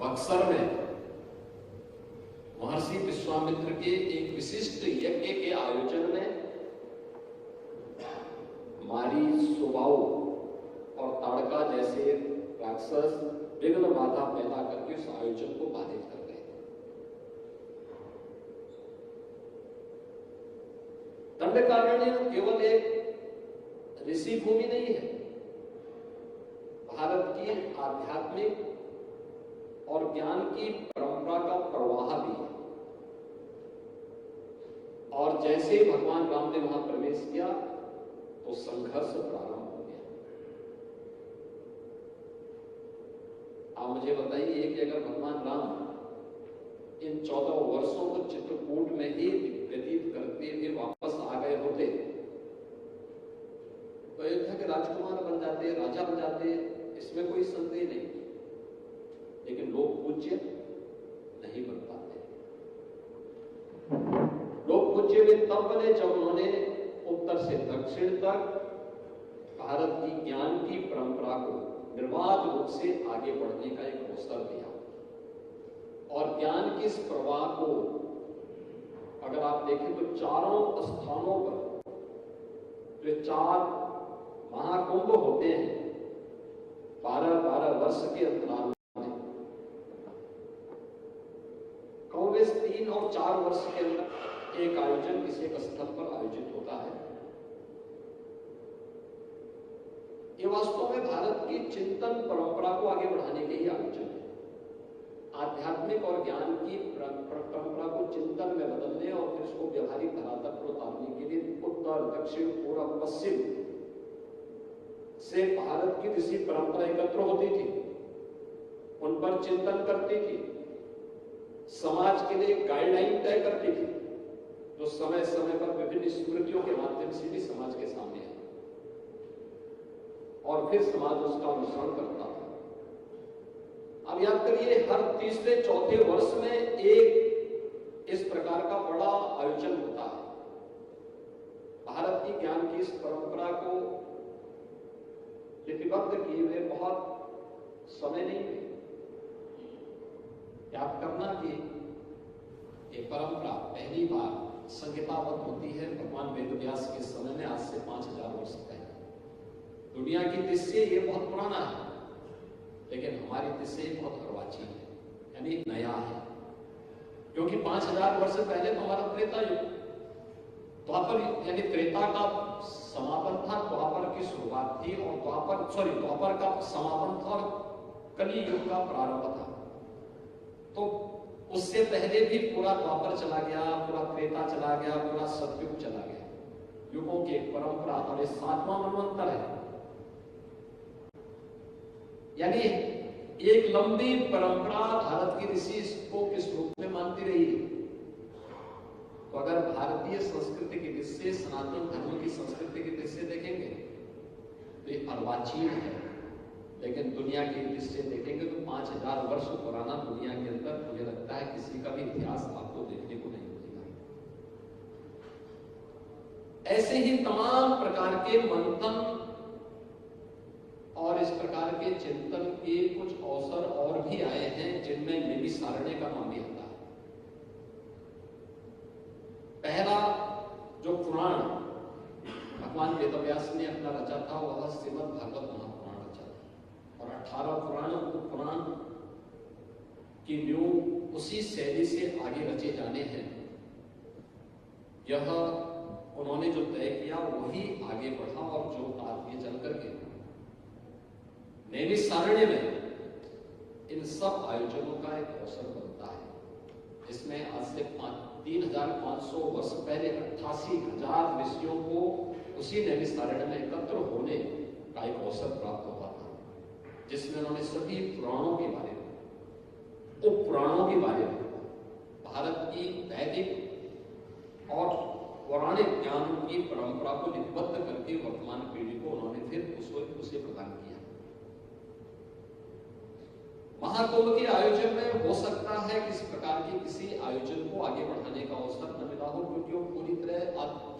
बक्सर में महर्षि विश्वामित्र के एक विशिष्ट यज्ञ के आयोजन में मारी, सुबाऊ और ताड़का जैसे राक्षस विघ्न बाधा पैदा करके उस आयोजन को बाधित कर गए। दंडकारण्य केवल एक ऋषि भूमि नहीं है, भारत की आध्यात्मिक और ज्ञान की परंपरा का प्रवाह भी है। और जैसे ही भगवान राम ने वहां प्रवेश किया तो संघर्ष प्रारंभ हो गया। आप मुझे बताइए कि अगर भगवान राम इन 14 वर्षों को चित्रकूट में ही व्यतीत करते हुए वापस आ गए होते तो अयोध्या के राजकुमार बन जाते, राजा बन जाते, इसमें कोई संदेह नहीं। लेकिन लोग पूज्य नहीं बन पाते। लोग पूज्य वे तब बने जब उन्होंने उत्तर से दक्षिण तक भारत की ज्ञान की परंपरा को निर्बाध रूप से आगे बढ़ने का एक अवसर दिया। और ज्ञान के इस प्रवाह को अगर आप देखें तो चारों स्थानों पर जो 4 महाकुंभ होते हैं 12-12 वर्ष के अंतराल में, कौवे 3 और 4 वर्ष के अंदर एक आयोजन किसी एक स्थल पर आयोजित होता है। ये वास्तव में भारत की चिंतन परंपरा को आगे बढ़ाने के ही आयोजन है। आध्यात्मिक और ज्ञान की परंपरा को चिंतन में बदलने और फिर उसको व्यवहारिक धरातल पर उतारने के लिए उत्तर, दक्षिण, पूर्व, पश्चिम से भारत की ऋषि परंपरा एकत्र होती थी, उन पर चिंतन करती थी, समाज के लिए गाइडलाइन तय करती थी, जो समय समय पर विभिन्न स्मृतियों के माध्यम से भी समाज के सामने है और फिर समाज उसका अनुसरण करता था। अब याद करिए, हर तीसरे चौथे वर्ष में एक इस प्रकार का बड़ा आयोजन होता है। भारत की ज्ञान की इस परंपरा को लिपिबद्ध किए हुए बहुत समय नहीं है। याद करना कि ये परंपरा पहली बार संहिताबद्ध होती है भगवान वेदव्यास के समय में, आज से 5000 वर्ष पहले। दुनिया की दृष्टि ये बहुत पुराना है, लेकिन हमारी दृष्टि बहुत अर्वाचीन है, यानी नया है। क्योंकि 5000 वर्ष पहले तो हमारा त्रेता युग, द्वापर यानी त्रेता का समापन था, द्वापर की शुरुआत थी, और द्वापर का समापन था और कली युग का प्रारंभ था। तो उससे पहले भी पूरा द्वापर चला गया, पूरा त्रेता चला गया, पूरा सतयुग चला गया। युगों की एक परंपरा और 7वां मनवंतर है, यानी एक लंबी परंपरा भारत की ऋषि इसको किस रूप में मानती रही है। तो अगर भारतीय संस्कृति की दृष्टि, सनातन धर्म की संस्कृति की दृष्टि देखेंगे तो ये अर्वाचीन है, लेकिन दुनिया की दृष्टि देखेंगे तो 5000 वर्ष पुराना दुनिया के अंदर मुझे लगता है किसी का भी इतिहास आपको देखने को नहीं मिलेगा। ऐसे ही तमाम प्रकार के मंथन और इस प्रकार के चिंतन के कुछ अवसर और भी आए हैं, जिनमें नैमिषारण्य का नाम भी आता है। पहला जो पुराण भगवान वेदव्यास ने अपना रचा था वह श्रीमद् भागवत महापुराण रचा था, और 18 पुराण की न्यू उसी शैली से आगे रचे जाने हैं। यह उन्होंने जो तय किया वही आगे बढ़ा, और जो आगे चल करके नैमिषारण्य में इन सब आयोजनों का एक अवसर बनता है। इसमें आज से 3500 वर्ष पहले 88,000 ऋषियों को उसी नैमिषारण्य में एकत्र होने का एक अवसर प्राप्त हुआ था, जिसमें उन्होंने सभी पुराणों के बारे में, उप पुराणों के बारे में, भारत की वैदिक और पौराणिक ज्ञान की परंपरा को लिपिबद्ध करके वर्तमान पीढ़ी को उन्होंने फिर उसे प्रदान किया। महाकुंभ के आयोजन में हो सकता है कि इस प्रकार के किसी आयोजन को आगे बढ़ाने का अवसर न मिला हो, क्योंकि वो पूरी तरह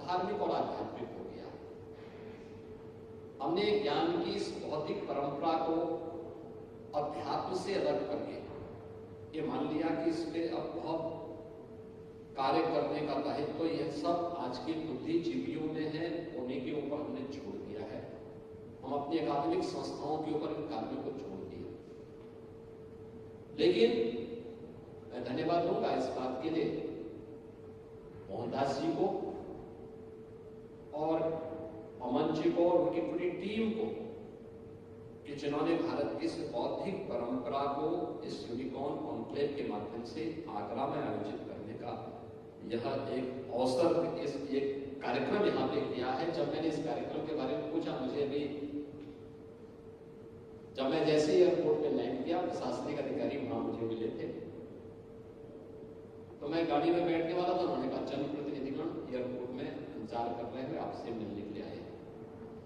धार्मिक और आध्यात्मिक हो गया। हमने ज्ञान की इस भौतिक परंपरा को अध्यात्म से अलग करके ये मान लिया कि इस पे अब बहुत कार्य करने का दायित्व तो यह सब आज के बुद्धिजीवियों में है, उन्हीं के ऊपर हमने छोड़ दिया है। हम अपनी अकादमिक संस्थाओं के ऊपर इन कार्यों को छोड़ दिया। लेकिन मैं धन्यवाद दूंगा इस बात के लिए मोहनदास जी को और अमन जी को और उनकी पूरी टीम को कि जिन्होंने भारत की इस बौद्धिक परंपरा को इस यूनिकॉर्न कॉन्क्लेव के माध्यम से आगरा में आयोजित करने का यह एक अवसर, इस एक कार्यक्रम यहाँ पे किया है। जब मैंने इस कार्यक्रम के बारे में पूछा, मुझे भी जब मैं जैसे एयरपोर्ट पे लैंड किया, प्रशासनिक अधिकारी वहां मुझे मिले थे, तो मैं गाड़ी में बैठने वाला था। उन्होंने कहा जनप्रतिनिधिगण एयरपोर्ट में इंतजार कर रहे हैं, आपसे मिलने के लिए आए।